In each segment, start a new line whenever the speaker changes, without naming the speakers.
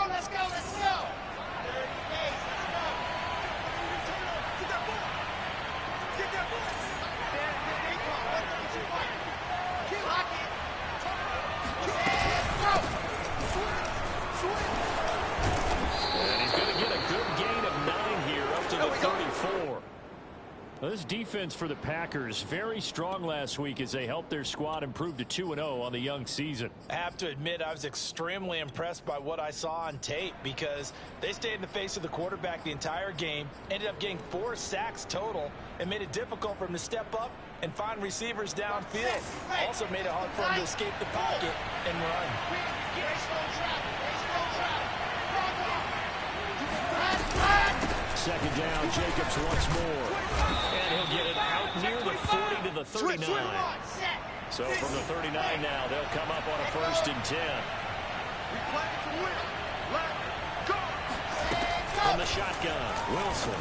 let's go, let's go. 30 days, let's go. Get that ball. Get that ball. Lock it.
And he's going to get a good gain of 9 here up to the 34. Well, this defense for the Packers, very strong last week as they helped their squad improve to 2-0 on the young season.
I have to admit, I was extremely impressed by what I saw on tape because they stayed in the face of the quarterback the entire game, ended up getting 4 sacks total, and made it difficult for him to step up and find receivers downfield. Also made it hard for him to escape the pocket and run.
Second down, Jacobs once more. And he'll get it out near the 40 to the 39. So from the 39 now, they'll come up on a 1st and 10. From the shotgun, Wilson.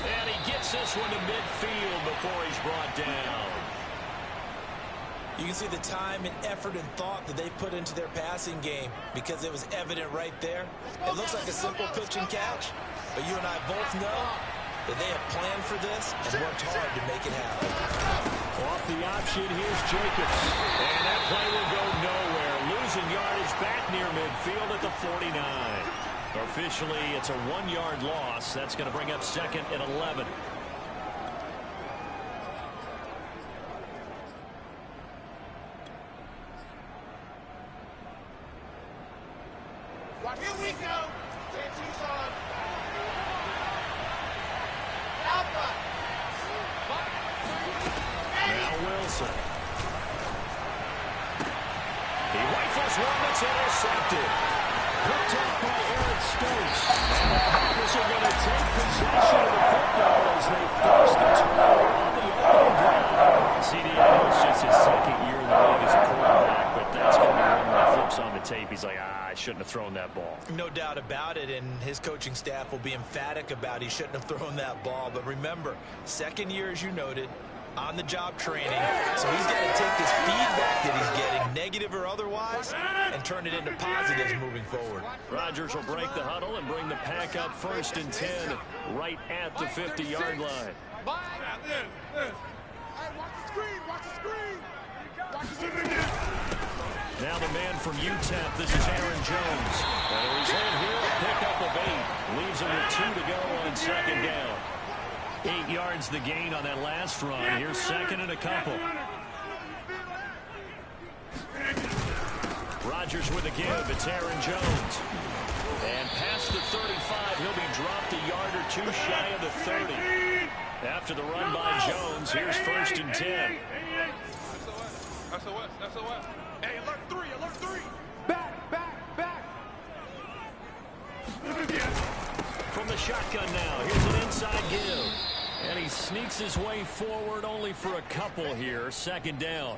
And he gets this one to midfield before he's brought down.
You can see the time and effort and thought that they put into their passing game because it was evident right there. It looks like a simple pitch and catch, but you and I both know that they have planned for this and worked hard to make it happen.
Off the option, here's Jacobs. And that play will go nowhere. Losing yardage back near midfield at the 49. Officially, it's a 1-yard loss. That's going to bring up 2nd and 11.
Here we go. Tucson.
Now Wilson. He rifles one that's intercepted. Picked up by Eric Stokes. And the Packers are going to take possession of the football as they force the turnover on the opening drive. CDO is just his 2nd year in the league as a quarterback, but that's going to be one when he flips on the tape. He's like, I shouldn't have thrown that ball.
No doubt about it, and his coaching staff will be emphatic about he shouldn't have thrown that ball. But remember, 2nd year, as you noted, on-the-job training. So he's got to take this feedback that he's getting, negative or otherwise, and turn it into positives moving forward.
Rodgers will break the huddle and bring the Pack up 1st and 10 right at the 50-yard line.
Watch the screen, watch the screen. Watch the screen.
Now the man from UTEP, this is Aaron Jones. And a result here, a pickup of 8. Leaves him with 2 to go on 2nd down. 8 yards the gain on that last run. Here's 2nd and a couple. Rodgers with a give. It's Aaron Jones. And past the 35, he'll be dropped a yard or 2 shy of the 30. After the run by Jones, here's 1st and 10.
SOS. Hey, alert 3. Back.
From the shotgun now, here's an inside give. And he sneaks his way forward only for a couple here. 2nd down.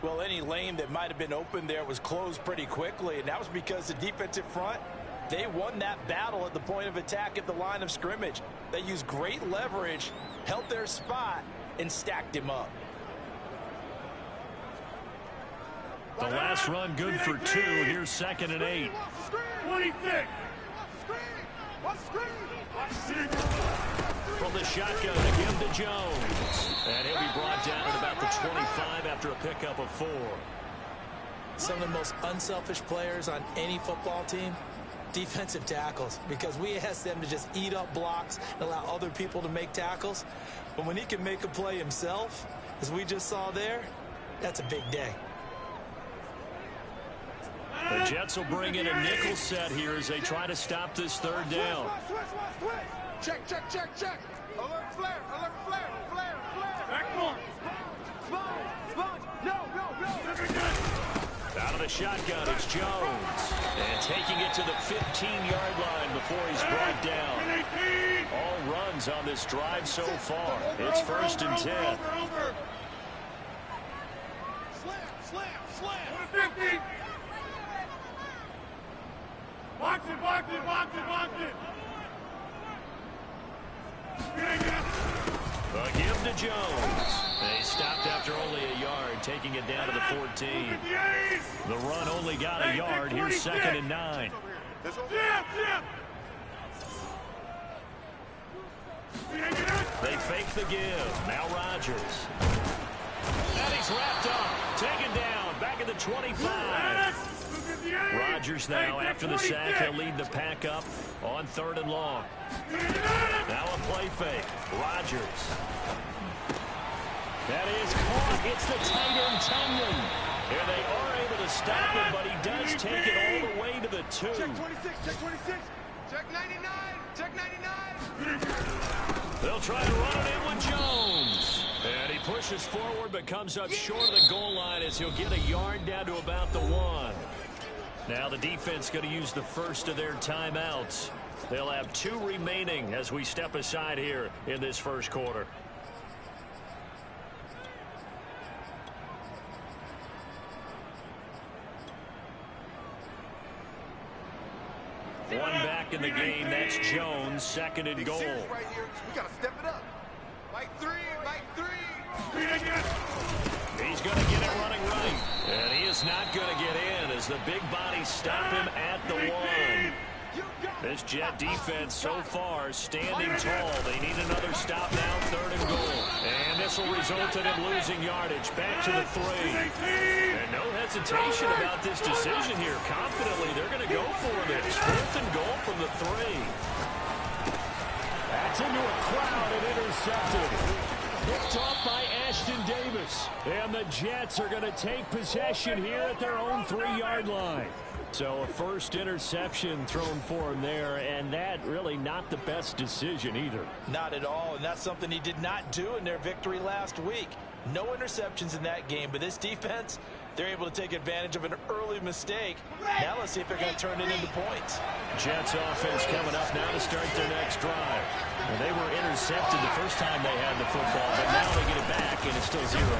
Well, any lane that might have been open there was closed pretty quickly, and that was because the defensive front, they won that battle at the point of attack at the line of scrimmage. They used great leverage, held their spot, and stacked him up.
The last run good for 2. Here's 2nd and 8.
What do you think?
From the shotgun, again to Jones. And he'll be brought down at about the 25 after a pickup of 4.
Some of the most unselfish players on any football team, defensive tackles, because we ask them to just eat up blocks and allow other people to make tackles. But when he can make a play himself, as we just saw there, that's a big day.
The Jets will bring in a nickel set here as they try to stop this 3rd down.
Check. Alert flare. Back more. Sponge. No.
Out of the shotgun, it's Jones. And taking it to the 15-yard line before he's brought down. All runs on this drive so far. It's 1st and 10.
Slam. 50. Box it.
A give to Jones. They stopped after only a yard, taking it down to the 14. The run only got a yard. Here's 2nd and 9.
This one.
They fake the give. Now Rodgers. And he's wrapped up. Taken down. Back at the 25. Rodgers now, after the sack, he'll lead the pack up on 3rd and long. Now a play fake. Rodgers. That is caught. It's the tight end, Tunyon. Here they are able to stop him, but he does take it all the way to the 2.
Check 26, check 26. Check 99, check 99.
They'll try to run it in with Jones. And he pushes forward but comes up short of the goal line as he'll get a yard down to about the 1. Now the defense going to use the first of their timeouts. They'll have 2 remaining as we step aside here in this first quarter. One back in the game. That's Jones. 2nd and goal.
Right here. We got to step it up. Mike 3, Mike 3.
He's going to get it running right. And he is not going to get in as the big bodies stop him at the 1. This Jet defense so far standing tall. They need another stop now. 3rd and goal. And this will result in him losing yardage. Back to the 3. And no hesitation about this decision here. Confidently, they're going to go for this. 4th and goal from the 3. That's into a crowd and intercepted. Picked off by Ashton Davis. And the Jets are going to take possession here at their own 3-yard line. So a first interception thrown for him there, and that really not the best decision either.
Not at all, and that's something he did not do in their victory last week. No interceptions in that game, but this defense, they're able to take advantage of an early mistake. Now let's see if they're going to turn it into points.
Jets offense coming up now to start their next drive. Well, they were intercepted the first time they had the football, but now they get it back, and it's still 0-0.
And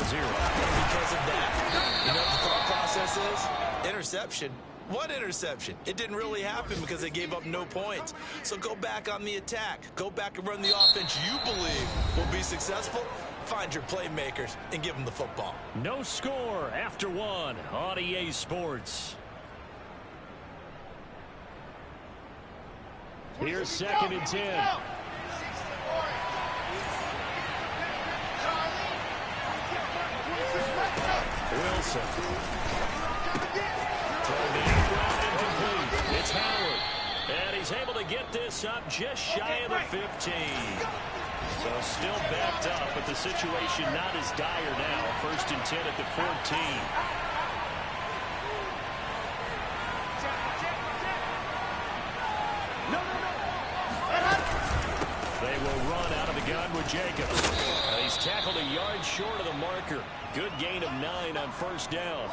because of that, you know what the thought process is? Interception. What interception? It didn't really happen because they gave up no points. So go back on the attack. Go back and run the offense you believe will be successful. Find your playmakers and give them the football.
No score after 1 on EA Sports. Here's 2nd and 10. Wilson. It's Howard. And he's able to get this up just shy of the 15. So still backed up, but the situation not as dire now. 1st and 10 at the 14. They will run out of the gun with Jacobs. He's tackled a yard short of the marker. Good gain of 9 on 1st down.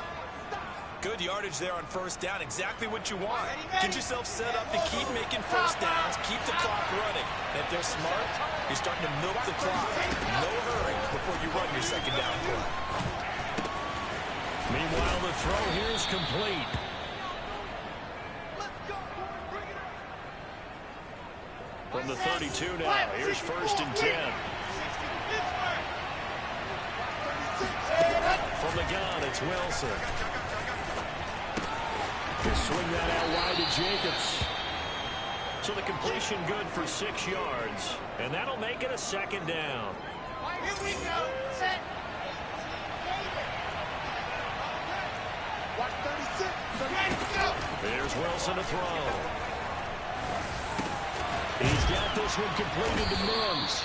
Good yardage there on 1st down. Exactly what you want. Get yourself set up to keep making 1st downs. Keep the clock running. And if they're smart, you're starting to milk the clock. No hurry before you run your 2nd down play.
Meanwhile, the throw here is complete. From the 32 now, here's 1st and 10. From the gun, it's Wilson. He'll swing that out wide to Jacobs. So the completion good for 6 yards. And that'll make it a 2nd down.
Here we go. Set. Watch 36. Go.
There's Wilson to throw. He's got this one completed to Mims.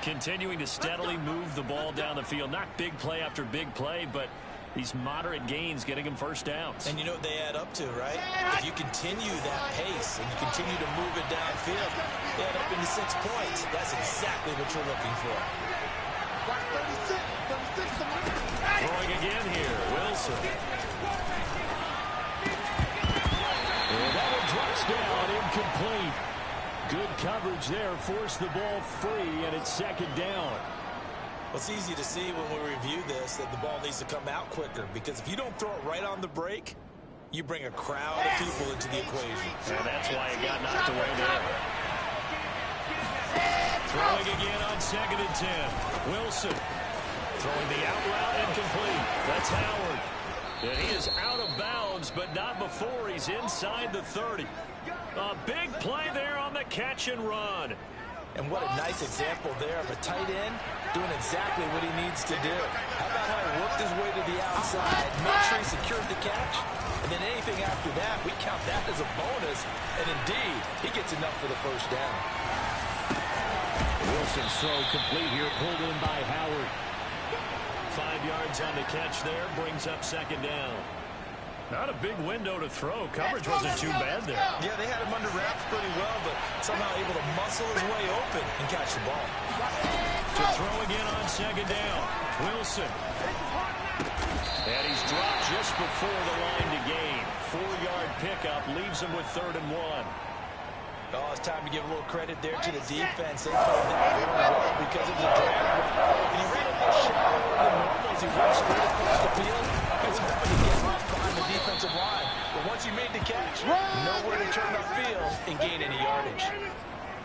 Continuing to steadily move the ball down the field. Not big play after big play, but these moderate gains getting him 1st downs.
And you know what they add up to, right? If you continue that pace and you continue to move it downfield, they add up into 6 points. That's exactly what you're looking for.
Watch 36. 36.
Throwing again here, Wilson. And that one drops down, incomplete. Good coverage there, forced the ball free, and it's 2nd down.
Well, it's easy to see when we review this that the ball needs to come out quicker, because if you don't throw it right on the break, you bring a crowd of people into the equation.
And that's why it got knocked away there. Throwing again on 2nd and 10. Wilson throwing the out route incomplete. That's Howard. And he is out of bounds, but not before he's inside the 30. A big play there on the catch and run.
And what a nice example there of a tight end doing exactly what he needs to do. How about how he worked his way to the outside, made sure he secured the catch, and then anything after that, we count that as a bonus. And indeed, he gets enough for the first down.
Wilson's throw complete here, pulled in by Howard. 5 yards on the catch there, brings up second down. Not a big window to throw. Coverage wasn't too bad there.
Yeah, they had him under wraps pretty well, but somehow able to muscle his way open and catch the ball.
To throw again on second down. Wilson. And he's dropped just before the line to gain. 4-yard pickup leaves him with 3rd and 1.
Oh, it's time to give a little credit there to the defense. They played that very well because it was a drag run. And he ran a little shallower than normal as he ran straight across the field. He was hoping to get left behind the defensive line. But once he made the catch, nowhere to turn upfield and gain any yardage.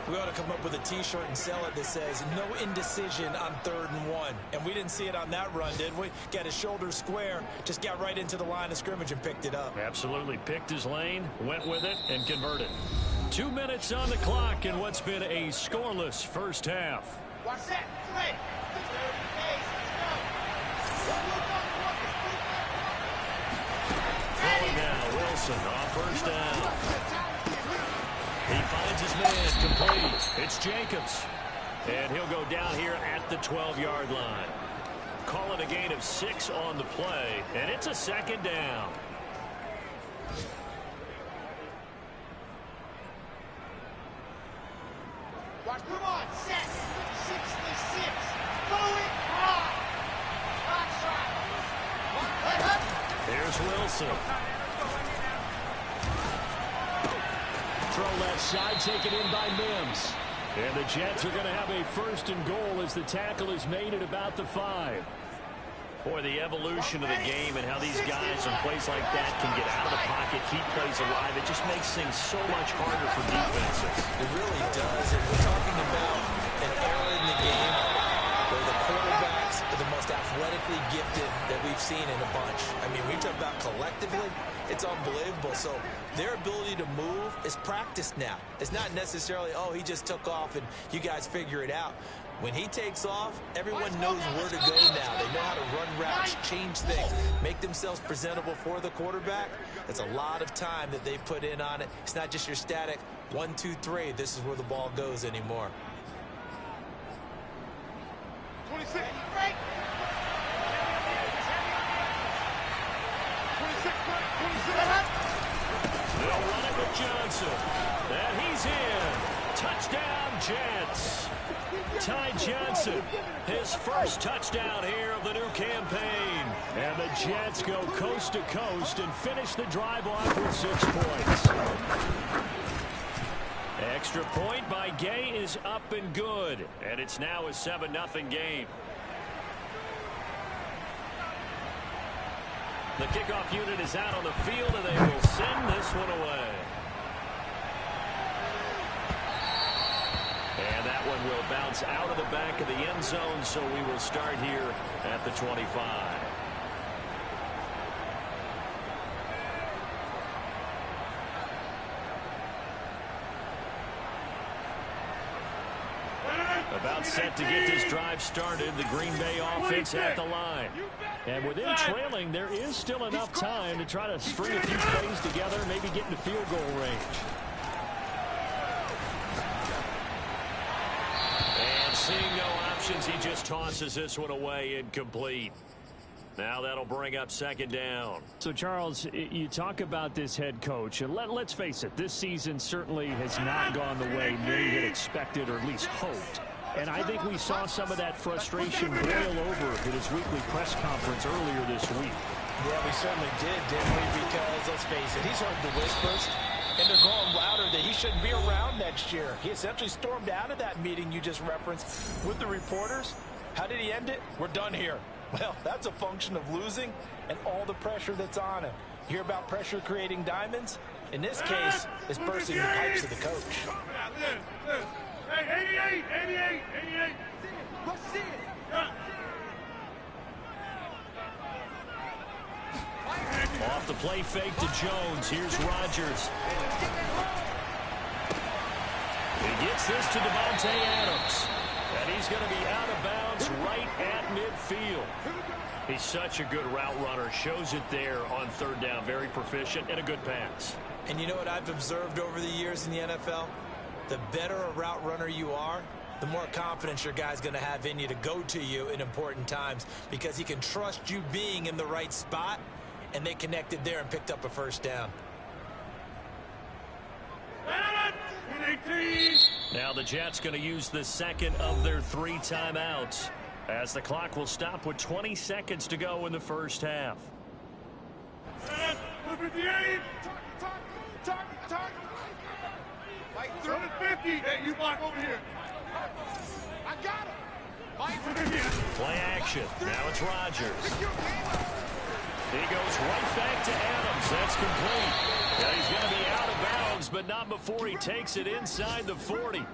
We ought to come up with a T-shirt and sell it that says, no indecision on 3rd and 1. And we didn't see it on that run, did we? Got his shoulders square, just got right into the line of scrimmage and picked it up.
Absolutely picked his lane, went with it, and converted. 2 minutes on the clock in what's been a scoreless first half.
Watch that. 3. 30 pace. Let's go.
Throwing now, Wilson on first down. He finds his man complete. It's Jacobs. And he'll go down here at the 12-yard line. Call it a gain of 6 on the play, and it's a second down.
Watch, come on, set. 66. Going hard. Hot shot.
Here's Wilson. Throw left side, taken in by Mims. And the Jets are going to have a 1st and goal as the tackle is made at about the 5. Boy, the evolution of the game and how these guys in plays like that can get out of the pocket, keep plays alive, it just makes things so much harder for defenses.
It really does. And we're talking about an era in the game where the quarterbacks are the most athletically gifted that we've seen in a bunch. I mean, we talk about collectively, it's unbelievable. So their ability to move is practiced now. It's not necessarily, oh, he just took off and you guys figure it out. When he takes off, everyone knows where to go now. They know how to run routes, change things, make themselves presentable for the quarterback. It's a lot of time that they put in on it. It's not just your static 1, 2, 3. This is where the ball goes anymore.
26. Break. 26. 26.
They'll run it with Johnson. And he's in. Touchdown, Jets. Ty Johnson, his first touchdown here of the new campaign. And the Jets go coast to coast and finish the drive off with 6 points. Extra point by Gay is up and good. And it's now a 7-0 game. The kickoff unit is out on the field, and they will send this one away. And that one will bounce out of the back of the end zone, so we will start here at the 25. About set to get this drive started, the Green Bay offense at the line. And within trailing, there is still enough time to try to string a few plays together, maybe get into field goal range. And seeing no options, he just tosses this one away incomplete. Now that'll bring up second down.
So, Charles, you talk about this head coach, and let's face it, this season certainly has not gone the way many had expected or at least hoped. And I think we saw some of that frustration boil over at his weekly press conference earlier this week.
Yeah, we certainly did, didn't we? Because, let's face it, he's heard the whispers, and they're going louder that he shouldn't be around next year. He essentially stormed out of that meeting you just referenced with the reporters. How did he end it? We're done here. Well, that's a function of losing and all the pressure that's on him. You hear about pressure creating diamonds? In this case, it's bursting the pipes of the coach.
Hey, 88. What's it?
off the play fake to Jones. Here's Rodgers. He gets this to Devontae Adams. And he's going to be out of bounds right at midfield. He's such a good route runner. Shows it there on third down. Very proficient and a good pass.
And you know what I've observed over the years in the NFL? The better a route runner you are, the more confidence your guy's going to have in you to go to you in important times because he can trust you being in the right spot, and they connected there and picked up a first down.
Now the Jets going to use the second of their 3 timeouts as the clock will stop with 20 seconds to go in the first half.
Like 50. Hey, you block over here. I got him.
Play action. Now it's Rodgers. He goes right back to Adams. That's complete. Yeah, he's going to be out of bounds, but not before he takes it inside the 40.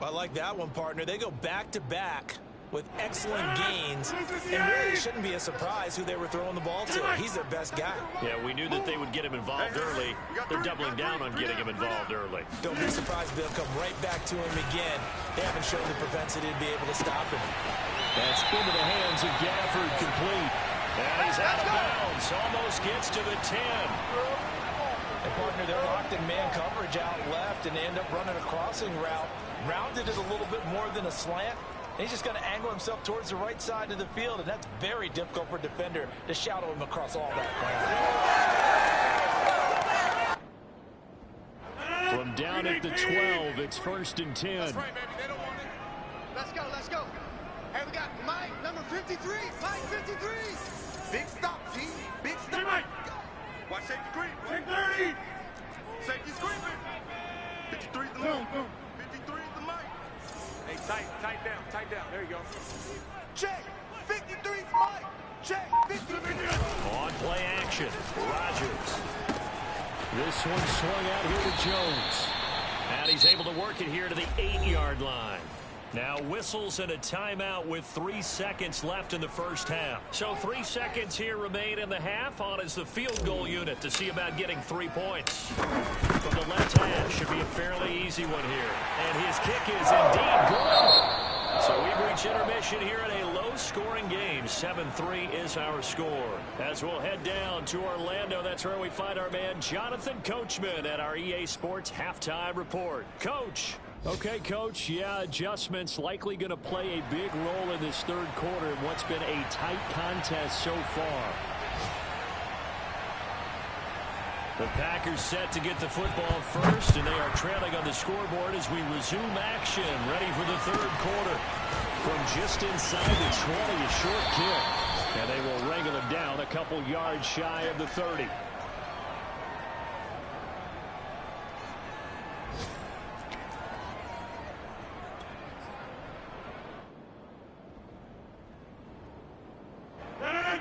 I like that one, partner. They go back-to-back with excellent gains, and really shouldn't be a surprise who they were throwing the ball to. He's their best guy.
Yeah, we knew that they would get him involved early. They're doubling down on getting him involved early.
Don't be surprised if they'll come right back to him again. They haven't shown the propensity to be able to stop him.
That's into the hands of Gafford, complete. And he's out of bounds. Almost gets to the 10.
And partner, they're locked in man coverage out left, and they end up running a crossing route. Rounded it a little bit more than a slant. And he's just going to angle himself towards the right side of the field, and that's very difficult for a defender to shadow him across all that ground.
From down at the 12, it's 1st and 10.
That's right, baby. They don't want it. Let's go, let's go. Hey, we got Mike, number 53. Mike, 53. Big stop, G. Big stop. Hey, Mike. Watch safety creep. Take 30. Safety creeping. 53 is the move. 53 is the Mike. Hey, tight down. There you go. Check. 53 is Mike. Check. 53.
On play action, Rodgers. This one swung out here to Jones. And he's able to work it here to the 8-yard line. Now whistles and a timeout with 3 seconds left in the first half. So 3 seconds here remain in the half. On is the field goal unit to see about getting 3 points. From the left half, should be a fairly easy one here. And his kick is indeed good. So we've reached intermission here in a low-scoring game. 7-3 is our score. As we'll head down to Orlando, that's where we find our man Jonathan Coachman at our EA Sports Halftime Report. Coach. Okay, Coach, yeah, adjustments likely going to play a big role in this third quarter in what's been a tight contest so far. The Packers set to get the football first, and they are trailing on the scoreboard as we resume action, ready for the third quarter. From just inside the 20, a short kick, and they will wrangle him down a couple yards shy of the 30.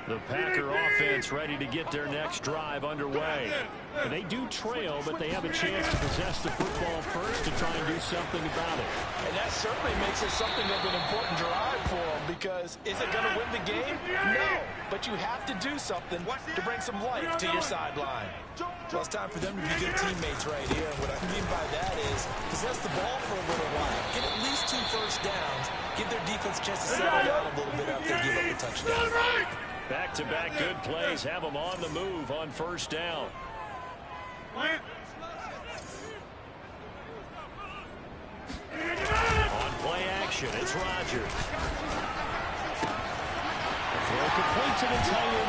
The Packer offense ready to get their next drive underway. And they do trail, but they have a chance to possess the football first to try and do something about it.
And that certainly makes it something of an important drive for them, because is it going to win the game? No. But you have to do something to bring some life to your sideline. So it's time for them to be good teammates right here. And what I mean by that is possess the ball for a little while. Get at least 2 first downs. Give their defense a chance to settle down a little bit after they give up a touchdown.
Back-to-back good plays have them on the move on first down. On play action, it's Rodgers. Throw complete to the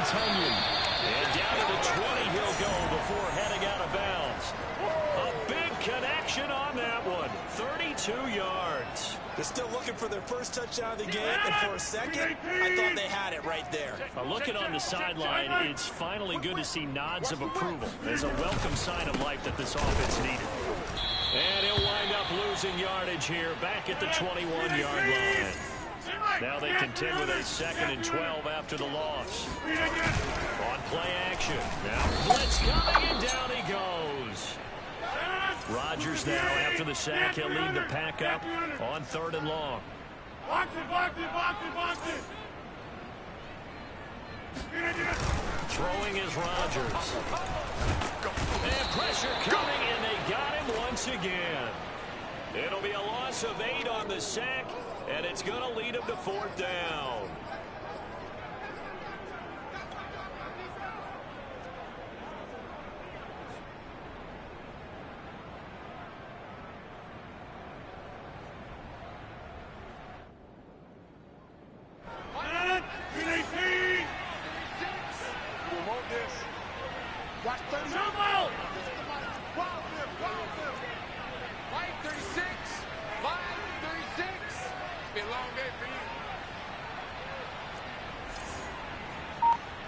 Tunyon. And down to the 20 he'll go before heading out of bounds. A big connection on that one. 32 yards.
They're still looking for their first touchdown of the game, and for a second, I thought they had it right there.
Looking on the sideline, it's finally good to see nods of approval as a welcome sign of life that this offense needed. And he'll wind up losing yardage here back at the 21-yard line. Now they contend with a 2nd and 12 after the loss. On play action. Now blitz coming, and down he goes. Rodgers now, after the sack, he'll lead the Pack up on 3rd and long. Throwing is Rodgers. And pressure coming, and they got him once again. It'll be a loss of 8 on the sack, and it's going to lead him to 4th down.
Watch 30. Jump out! Wild flip. Mike, 36. Mike, 36. It's been a long day for you.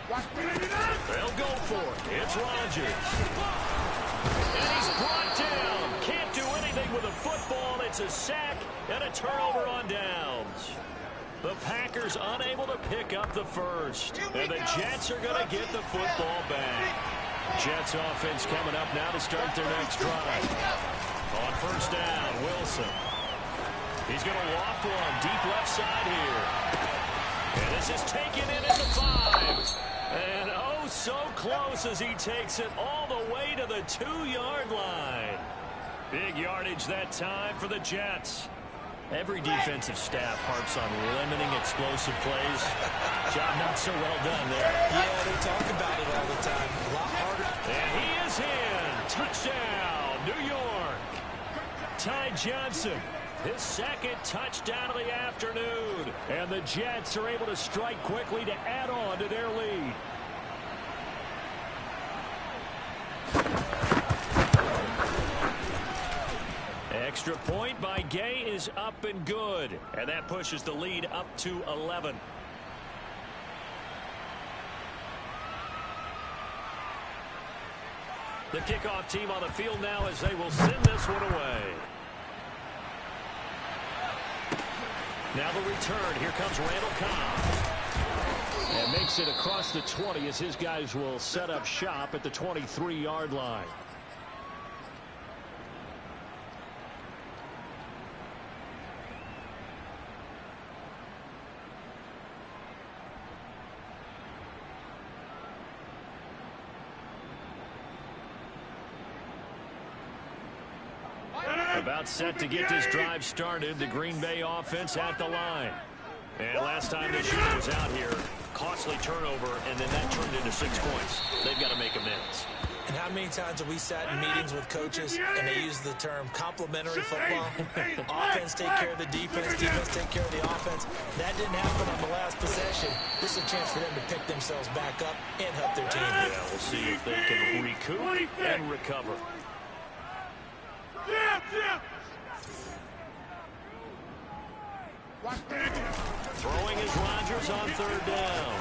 Watch 30.
They'll go for it. It's Rodgers. And he's brought down. Can't do anything with a football. It's a sack and a turnover on downs. The Packers unable to pick up the first. And the Jets are going to get the football back. Jets offense coming up now to start their next drive. On 1st down, Wilson. He's going to loft one deep left side here. And this is taken in at the 5. And oh, so close as he takes it all the way to the 2-yard line. Big yardage that time for the Jets. Every defensive staff harps on limiting explosive plays. Job not so well done there.
Yeah, they talk about it all the time. A lot harder.
And he is in. Touchdown, New York. Ty Johnson, his 2nd touchdown of the afternoon. And the Jets are able to strike quickly to add on to their lead. Extra point by Gay is up and good. And that pushes the lead up to 11. The kickoff team on the field now as they will send this one away. Now the return. Here comes Randall Cobb. And makes it across the 20 as his guys will set up shop at the 23-yard line. About set to get this drive started, the Green Bay offense at the line. And last time this unit was out here, costly turnover, and then that turned into 6 points. They've got to make amends.
And how many times have we sat in meetings with coaches and they use the term complementary football? Offense take care of the defense, defense take care of the offense. That didn't happen on the last possession. This is a chance for them to pick themselves back up and help their team.
Yeah, we'll see if they can recoup and recover. Throwing is Rodgers on 3rd down.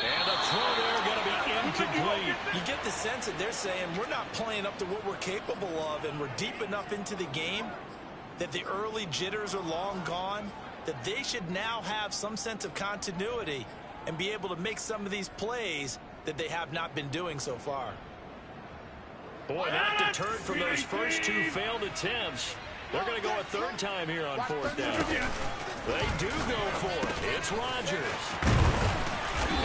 And the throw there going to be incomplete.
You get the sense that they're saying we're not playing up to what we're capable of, and we're deep enough into the game that the early jitters are long gone, that they should now have some sense of continuity and be able to make some of these plays that they have not been doing so far.
Boy, not deterred from those first 2 failed attempts. They're going to go a 3rd time here on 4th down. They do go for it. It's Rodgers.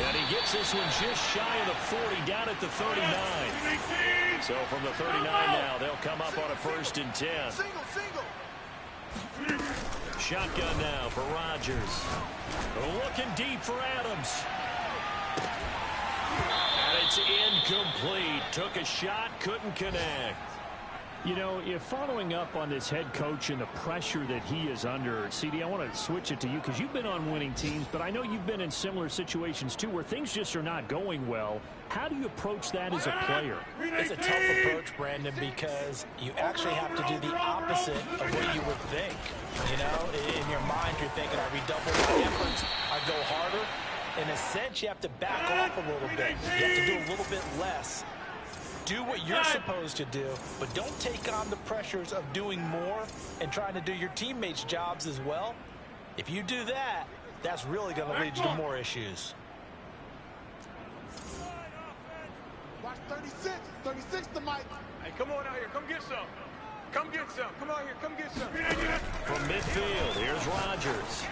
And he gets this one just shy of the 40, down at the 39. So from the 39 now, they'll come up on a 1st and 10. Shotgun now for Rodgers. Looking deep for Adams. And it's incomplete. Took a shot, couldn't connect. You know, if following up on this head coach and the pressure that he is under, CD, I want to switch it to you because you've been on winning teams, but I know you've been in similar situations too where things just are not going well. How do you approach that as a player?
It's a tough approach, Brandon, because you actually have to do the opposite of what you would think. You know, in your mind, you're thinking, I redouble my efforts, I go harder. In a sense, you have to back off a little bit. You have to do a little bit less. Do what you're supposed to do, but don't take on the pressures of doing more and trying to do your teammates' jobs as well. If you do that, that's really going to lead you to more issues.
Watch 36. 36 to Mike. Hey, come on out here. Come get some. Come get some. Come out here. Come get some.
From midfield, here's Rodgers.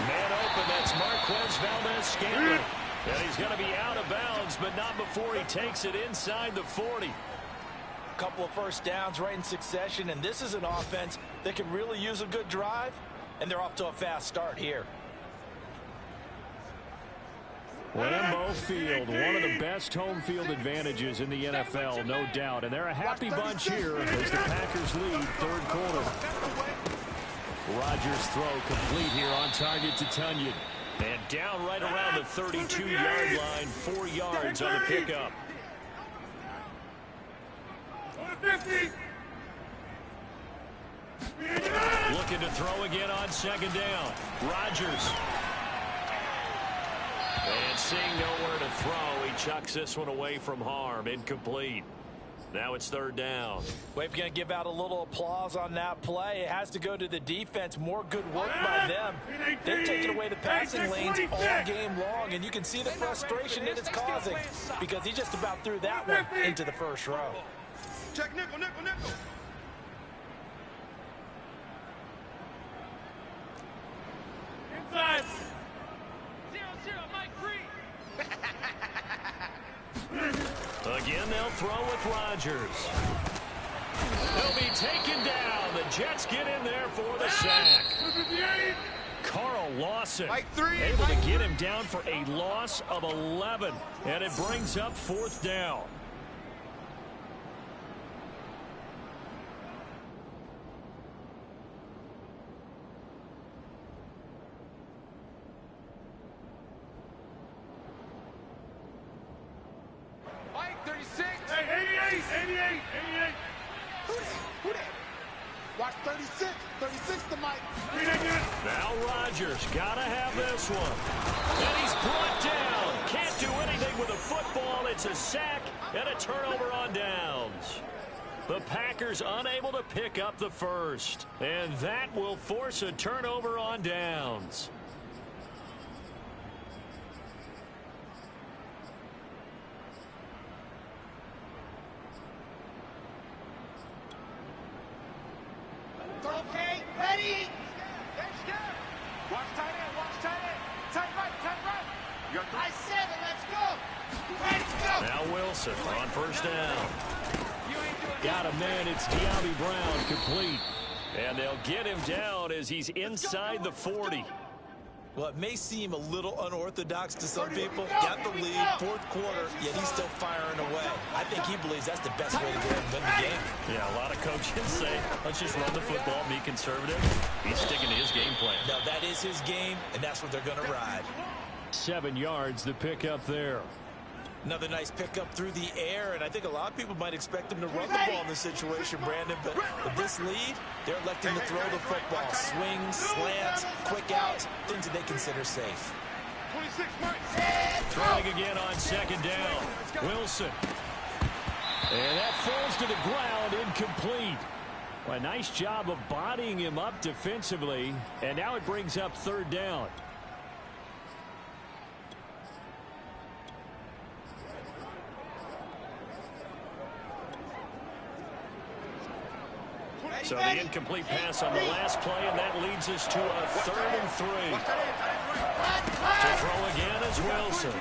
Man open, that's Marquez Valdez-Scantling. And he's going to be out of bounds, but not before he takes it inside the 40.
Couple of first downs right in succession, and this is an offense that can really use a good drive, and they're off to a fast start here.
Lambeau Field, one of the best home field advantages in the NFL, no doubt. And they're a happy bunch here as the Packers lead third quarter. Rodgers' throw complete here on target to Tunyon. And down right around the 32-yard line, 4 yards on the pickup. Looking to throw again on second down. Rodgers. And seeing nowhere to throw, he chucks this one away from harm. Incomplete. Now it's third down.
We're going to give out a little applause on that play. It has to go to the defense. More good work by them. They've taken away the passing lanes all game long, and you can see the frustration that it's causing because he just about threw that one into the first row.
Check nickel, nickel, nickel.
Inside. 0-0, Mike free.
Again, they'll throw with Rodgers. They'll be taken down. The Jets get in there for the sack. Carl Lawson able to get him down for a loss of 11. And it brings up fourth down.
Mike, 36. Hey, 88. Who that? Watch 36. 36 to Mike.
Now Rodgers gotta have this one. And he's brought down. Can't do anything with a football. It's a sack and a turnover on downs. The Packers unable to pick up the first. And that will force a turnover on downs.
Okay, ready. Watch tight end, watch tight end. Tight right. I said it, let's go. Ready, go.
Now Wilson on first down. Got a man, it's De'Ami Brown, complete. And they'll get him down as he's inside the 40.
Well, it may seem a little unorthodox to some people. Got the lead, fourth quarter, yet he's still firing away. I think he believes that's the best way to go ahead and win the game.
Yeah, a lot of coaches say, let's just run the football, be conservative. He's sticking to his game plan.
No, that is his game, and that's what they're going to ride.
7 yards, the pickup there.
Another nice pickup through the air, and I think a lot of people might expect him to run the ball in this situation, Brandon, but with this lead, they're electing to throw the football. Swings, slants, quick outs, things that they consider safe.
26, Mike.
Throwing again on second down. Wilson. And that falls to the ground, incomplete. Well, a nice job of bodying him up defensively, and now it brings up third down. So the incomplete pass on the last play, and that leads us to a 3rd and 3. To throw again is Wilson.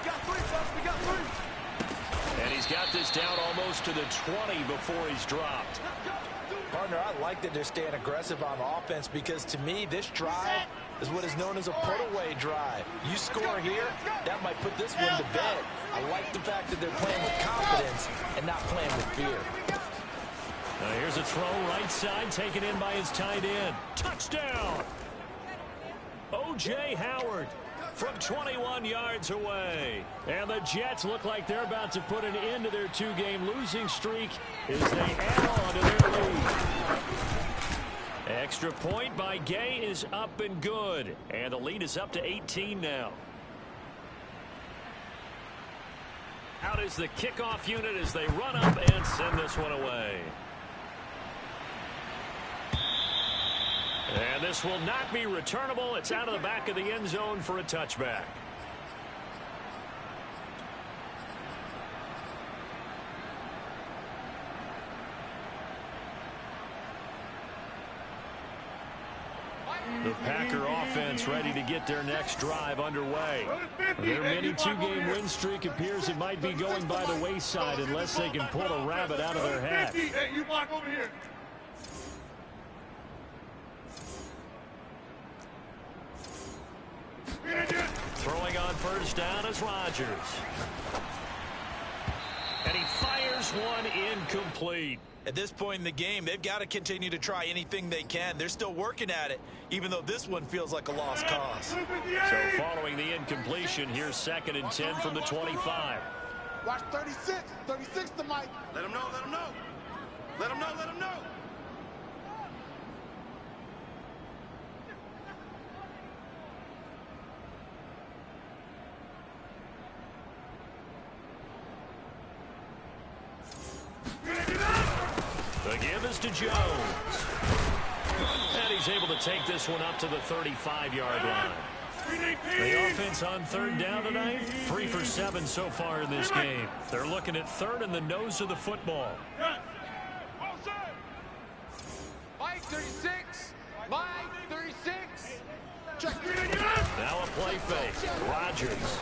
And he's got this down almost to the 20 before he's dropped.
Partner, I like that they're staying aggressive on offense because, to me, this drive is what is known as a put-away drive. You score here, that might put this one to bed. I like the fact that they're playing with confidence and not playing with fear.
Now here's a throw right side, taken in by his tight end. Touchdown! O.J. Howard from 21 yards away. And the Jets look like they're about to put an end to their 2-game losing streak as they add on to their lead. Extra point by Gay is up and good. And the lead is up to 18 now. Out is the kickoff unit as they run up and send this one away. And this will not be returnable. It's out of the back of the end zone for a touchback. The Packer offense offense ready to get their next drive underway. Their mini two-game win streak appears it might be going by the wayside unless they can pull a rabbit out of their hat.
Hey, you block over here.
Throwing on first down is Rodgers. And he fires one incomplete.
At this point in the game, they've got to continue to try anything they can. They're still working at it, even though this one feels like a lost cause.
So following the incompletion, here's 2nd and 10 from the 25.
Watch 36. 36 to Mike. Let him know, let him know. Let him know, let him know.
The give is to Jones. And he's able to take this one up to the 35-yard line. The offense on 3rd down tonight, 3 for 7 so far in this game. They're looking at 3rd and the nose of the football.
Mike 36. Mike 36.
Check.
Now a play fake. Rodgers.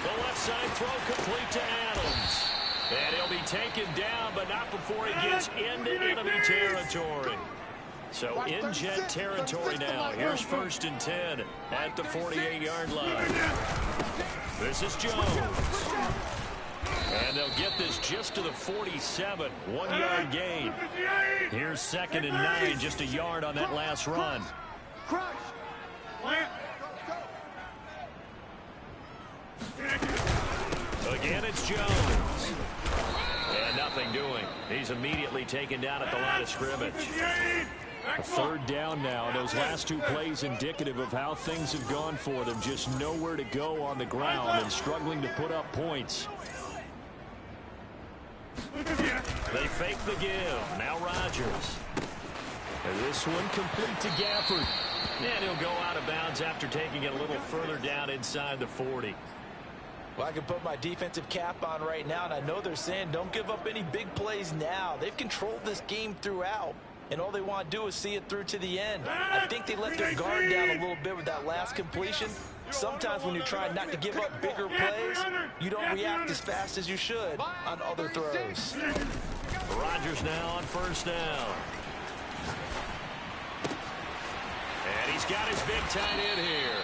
The left side throw complete to Adams. And he'll be taken down, but not before he gets into enemy territory. So in jet territory now. Here's 1st and 10 at the 48-yard line. This is Jones. And they'll get this just to the 47. 1-yard gain. Here's 2nd and 9, just a yard on that last run.
Crush.
Again, it's Jones. And nothing doing. He's immediately taken down at the line of scrimmage. A 3rd down now. Those last 2 plays indicative of how things have gone for them. Just nowhere to go on the ground and struggling to put up points. They fake the give. Now Rodgers. And this one complete to Gafford. And he'll go out of bounds after taking it a little further down inside the 40.
Well, I can put my defensive cap on right now, and I know they're saying don't give up any big plays now. They've controlled this game throughout, and all they want to do is see it through to the end. I think they let their guard down a little bit with that last completion. Sometimes when you're trying not to give up bigger plays, you don't react as fast as you should on other throws.
Rodgers now on 1st down. And he's got his big tight end here.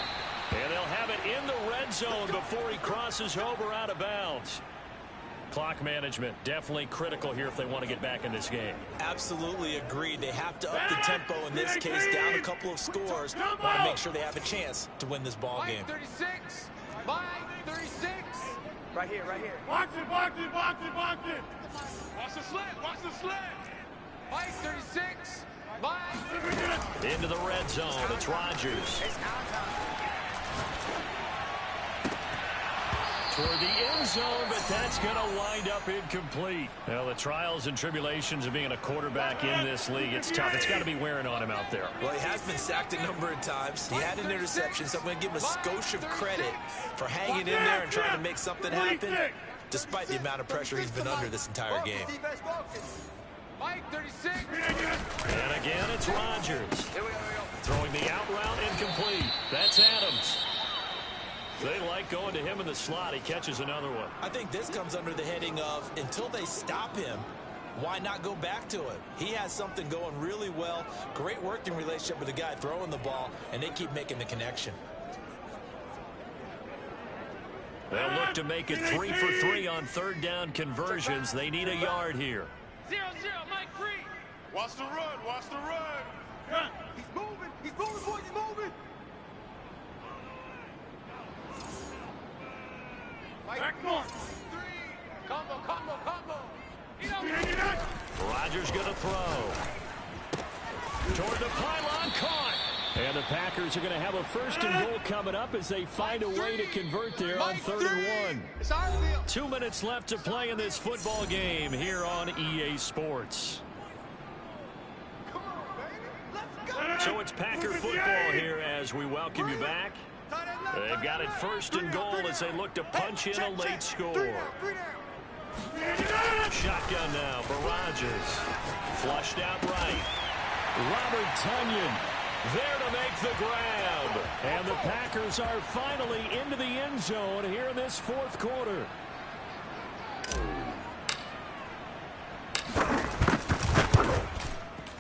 And they'll have it in the red zone before he crosses over out of bounds. Clock management definitely critical here if they want to get back in this game.
Absolutely agreed. They have to up the tempo in this case, down a couple of scores. Want to make sure they have a chance to win this ball game.
Mike 36. Mike 36.
Right here, right here.
Box it, box it, box it, box it.
Watch the slant. Watch the slant. Mike 36. Mike.
Into the red zone. It's Rodgers. Toward the end zone, but that's going to wind up incomplete. Well, the trials and tribulations of being a quarterback in this league, it's tough. It's got to be wearing on him out there.
Well, he has been sacked a number of times. He had an interception, so I'm going to give him a skosh of credit for hanging in there and trying to make something happen, despite the amount of pressure he's been under this entire game.
Mike 36.
And again, it's Rodgers. Throwing the out route incomplete. That's Adams. They like going to him in the slot. He catches another one.
I think this comes under the heading of until they stop him, why not go back to it? He has something going really well. Great working relationship with the guy throwing the ball, and they keep making the connection.
They'll look to make it 3 for 3 on 3rd down conversions. They need a yard here.
0-0. Mike free.
Watch the run, watch the run. He's moving, boys, he's moving. Back north.
Combo.
Rodgers going to throw. Toward the pylon, caught. And the Packers are going to have a 1st and goal coming up as they find a way to convert there on 3rd and 1.
It's our field.
2 minutes left to play in this football game here on EA Sports.
Come on, baby. Let's go.
So it's Packer football here as we welcome you back. They've got it 1st and goal as they look to punch in a late score. Shotgun now for Rodgers. Flushed out right. Robert Tonyan There to make the grab. And the Packers are finally into the end zone here in this fourth quarter.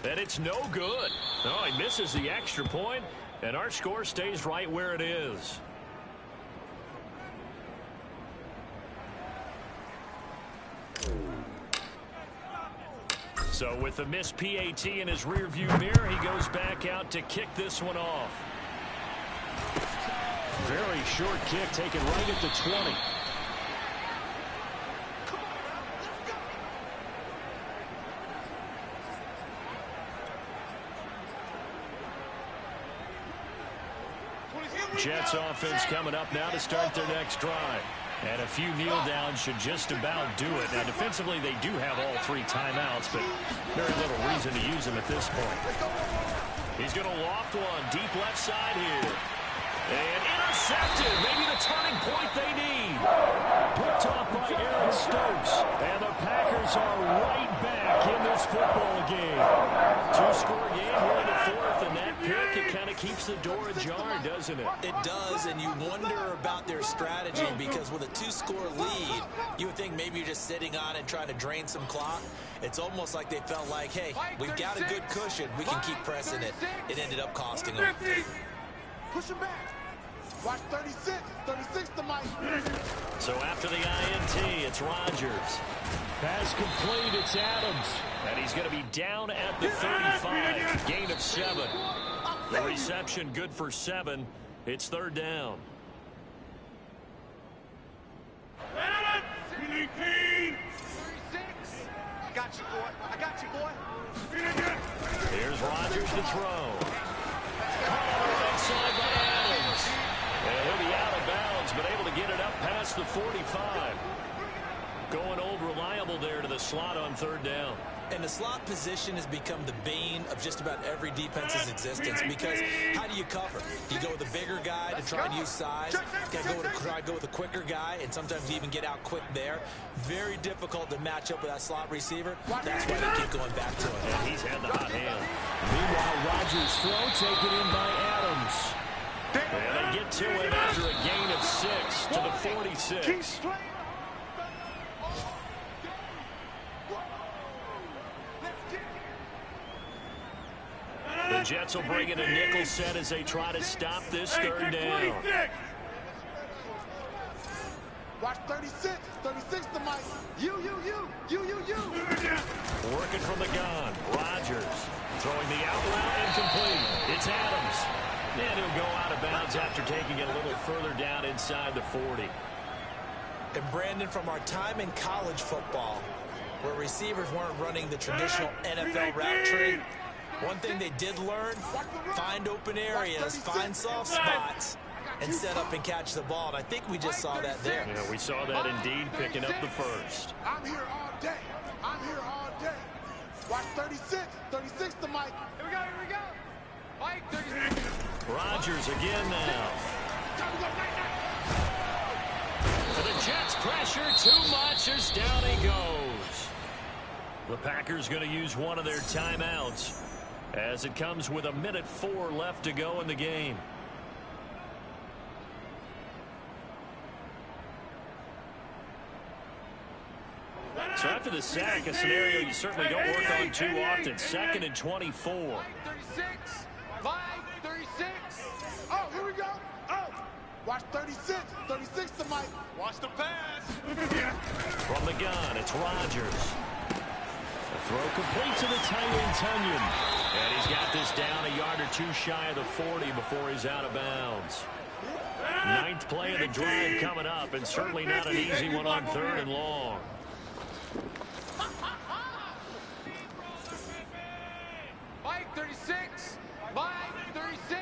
And it's no good. Oh, he misses the extra point, and our score stays right where it is. So with the missed PAT in his rearview mirror, he goes back out to kick this one off. Very short kick taken right at the 20. Jets offense coming up now to start their next drive. And a few kneel downs should just about do it. Now, defensively, they do have all 3 timeouts, but very little reason to use them at this point. He's going to loft one deep left side here. And intercepted. Maybe the turning point they need. Picked off by Aaron Stokes. And the Packers are right back in this football game. 2-score game here in the fourth, and that pick, it kind of keeps the door ajar, doesn't it?
It does, and you wonder about their strategy because with a 2-score lead, you would think maybe you're just sitting on it trying to drain some clock. It's almost like they felt like, hey, we've got a good cushion. We can keep pressing it. It ended up costing them.
Push him back. Watch 36. 36 to Mike.
So after the INT, it's Rodgers. Pass complete, it's Adams. And he's going to be down at the 35. Gain of 7. The reception good for 7. It's third down.
I got you, boy. I got you, boy.
Here's Rodgers to throw. Caught on the right side by Adams. And he'll be out of bounds, but able to get it up past the 45. Going old reliable there to the slot on third down.
And the slot position has become the bane of just about every defense's existence because how do you cover? Do you go with a bigger guy to try and use size? Try to go with a quicker guy, and sometimes you even get out quick there. Very difficult to match up with that slot receiver. That's why they keep going back to him.
And he's had the hot hand. Meanwhile, Rodgers' throw taken in by Adams. And they get to him after a gain of 6 to the 46. The Jets will bring in a nickel set as they try to stop this third down.
Watch 36. 36 to Mike. You.
Working from the gun. Rodgers throwing the out route incomplete. It's Adams. And he'll go out of bounds after taking it a little further down inside the 40.
And Brandon, from our time in college football, where receivers weren't running the traditional NFL route tree, one thing they did learn, find open areas, find soft spots, and set up and catch the ball. And I think we just saw that there.
Yeah, we saw that indeed, picking up the first.
I'm here all day. Watch 36. 36 to Mike.
Here we go. Mike, 36.
Rodgers again now. And the Jets pressure too much as down he goes. The Packers going to use one of their timeouts as it comes with 1:04 left to go in the game. So after the sack, a scenario you certainly don't work on too often. 2nd and 24.
Mike, 36. Mike, 36.
Oh, here we go. Oh, watch 36. 36 to Mike. Watch the pass.
From the gun, it's Rodgers. The throw complete to the tight end Tunyon. And he's got this down a yard or two shy of the 40 before he's out of bounds. 9th play of the drive coming up, and certainly not an easy one on 3rd and long.
Mike, 36. Mike, 36.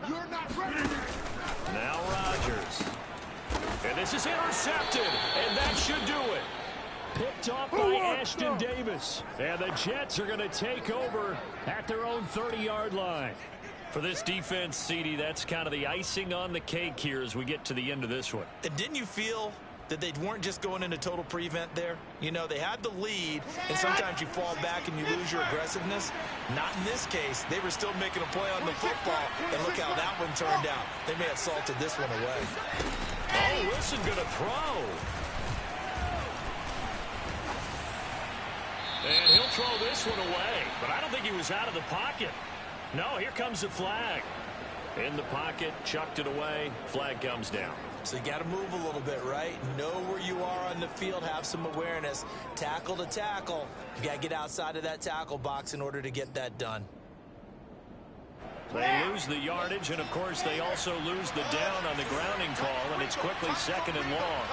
You're not ready.
Now Rodgers. And this is intercepted, and that should do it. Picked off by Ashton Davis. And the Jets are going to take over at their own 30-yard line. For this defense, CD, that's kind of the icing on the cake here as we get to the end of this one.
And didn't you feel that they weren't just going into total prevent there. You know, they had the lead, and sometimes you fall back and you lose your aggressiveness. Not in this case. They were still making a play on the football, and look how that one turned out. They may have salted this one away.
Oh, Wilson going to throw. And he'll throw this one away, but I don't think he was out of the pocket. No, here comes the flag. In the pocket, chucked it away, flag comes down.
So you got to move a little bit, right? Know where you are on the field, have some awareness. Tackle to tackle. You got to get outside of that tackle box in order to get that done.
They lose the yardage, and of course they also lose the down on the grounding call, and it's quickly second and long.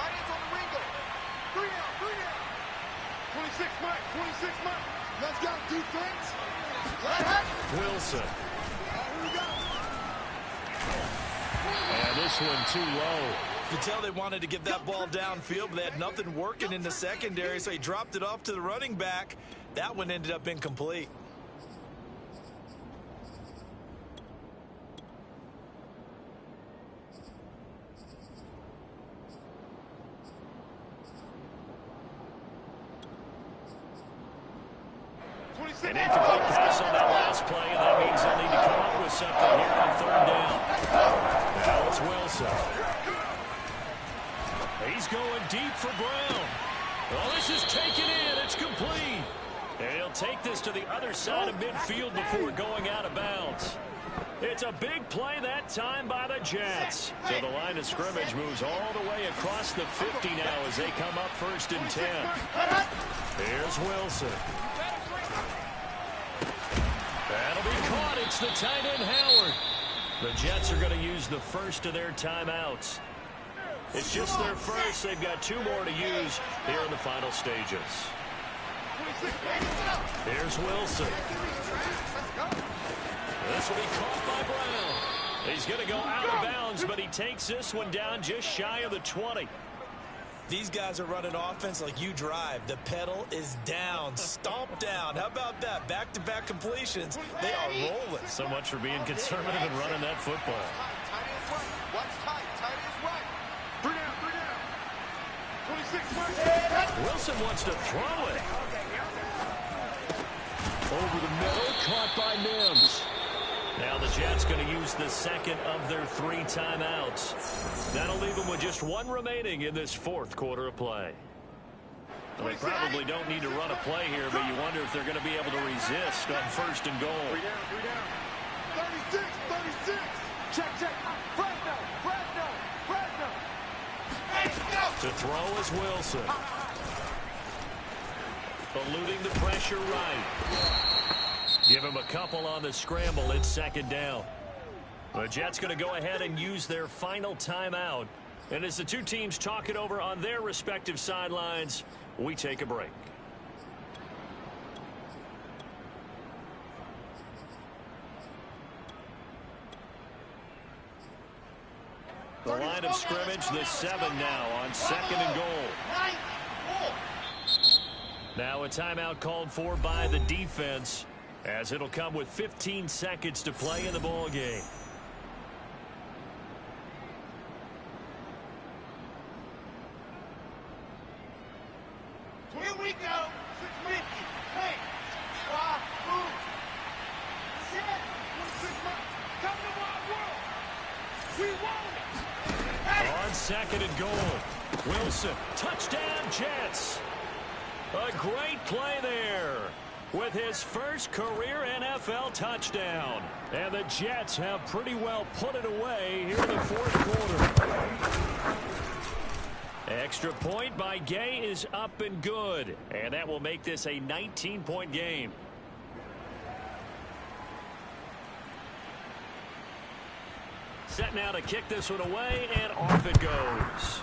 26 Mike, 26 Mike. Let's go, defense.
Wilson. And this one too low.
You can tell they wanted to get that ball downfield, but they had nothing working in the secondary, so he dropped it off to the running back. That one ended up incomplete.
An incomplete pass on that last play, and that means they'll need to come up with something here on third down. Now it's Wilson. He's going deep for Brown. Well, this is taken in. It's complete. And he'll take this to the other side of midfield before going out of bounds. It's a big play that time by the Jets. So the line of scrimmage moves all the way across the 50 now as they come up 1st and 10. Here's Wilson. That'll be caught. It's the tight end, Howard. The Jets are going to use the first of their timeouts. It's just their first. They've got 2 more to use here in the final stages. Here's Wilson. This will be caught by Brown. He's going to go out of bounds, but he takes this one down just shy of the 20.
These guys are running offense like you drive. The pedal is down, stomped down. How about that? Back-to-back completions. They are rolling.
So much for being conservative and running that football.
Tight is right. Watch tight. Tight is right. 3 down. 26 Mike.
Wilson wants to throw it. Over the middle, caught by Mims. Now the Jets going to use the second of their 3 timeouts. That'll leave them with just 1 remaining in this 4th quarter of play. Well, they probably don't need to run a play here, but you wonder if they're going to be able to resist on 1st and goal.
3 down. 36, 36. Check. Fresno.
To throw is Wilson. Eluding the pressure right. Give him a couple on the scramble. It's 2nd down. The Jets going to go ahead and use their final timeout. And as the 2 teams talk it over on their respective sidelines, we take a break. The line of scrimmage, the 7 now on 2nd and goal. Now a timeout called for by the defense, as it'll come with 15 seconds to play in the ball game.
Here we go. 650. Hey. Stop. Move. Set. 26 Mike. Come to my world. We want it.
On 2nd and goal. Wilson. Touchdown, Jets. A great play there with his first career NFL touchdown. And the Jets have pretty well put it away here in the 4th quarter. Extra point by Gay is up and good. And that will make this a 19-point game. Set now to kick this one away, and off it goes.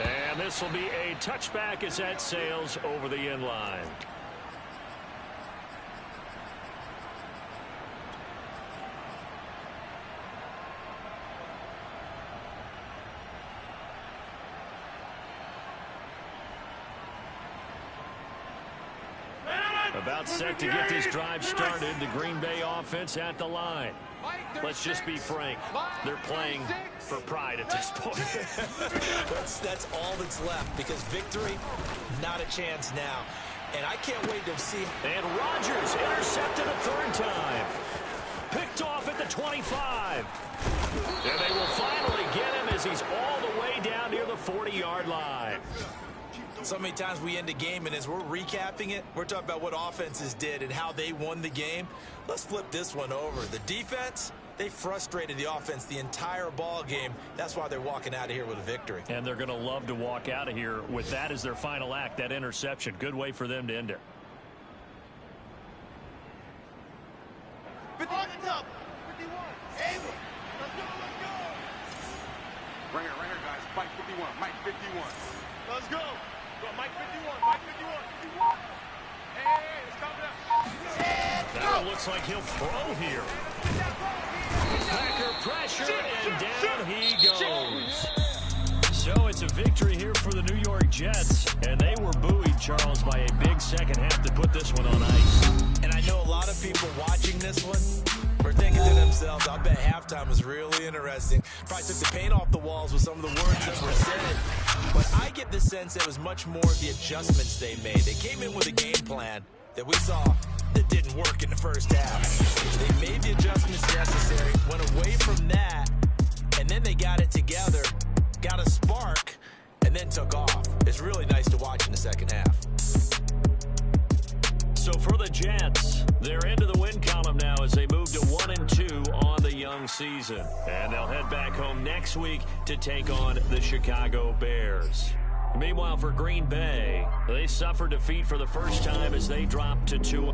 And this will be a touchback as that sails over the end line. About set to get this drive started. The Green Bay offense at the line. Let's just be frank. They're playing for pride at this point.
That's all that's left, because victory, not a chance now. And I can't wait to see.
And Rodgers intercepted a third time. Picked off at the 25. And they will finally get him as he's all the way down near the 40-yard line.
So many times we end a game, and as we're recapping it, we're talking about what offenses did and how they won the game. Let's flip this one over. The defense, they frustrated the offense the entire ball game. That's why they're walking out of here with a victory.
And they're going to love to walk out of here with that as their final act, that interception. Good way for them to end it.
51 and up. 51. Able. Let's go, let's go. Right here, guys. Mike 51. Mike 51. Let's go. Go, Mike 51. Mike 51. 51. Hey, let's calm down.
That looks like he'll throw here. Packer pressure, and down he goes. So it's a victory here for the New York Jets, and they were buoyed, Charles, by a big second half to put this one on ice.
And I know a lot of people watching this one were thinking to themselves, I bet halftime was really interesting. Probably took the paint off the walls with some of the words that were said. But I get the sense it was much more of the adjustments they made. They came in with a game plan that we saw that didn't work in the first half. They made the adjustments necessary, went away from that, and then they got it together, got a spark, and then took off. It's really nice to watch in the second half.
So for the Jets, they're into the win column now as they move to 1-2 on the young season. And they'll head back home next week to take on the Chicago Bears. Meanwhile, for Green Bay, they suffered defeat for the first time as they dropped to 2.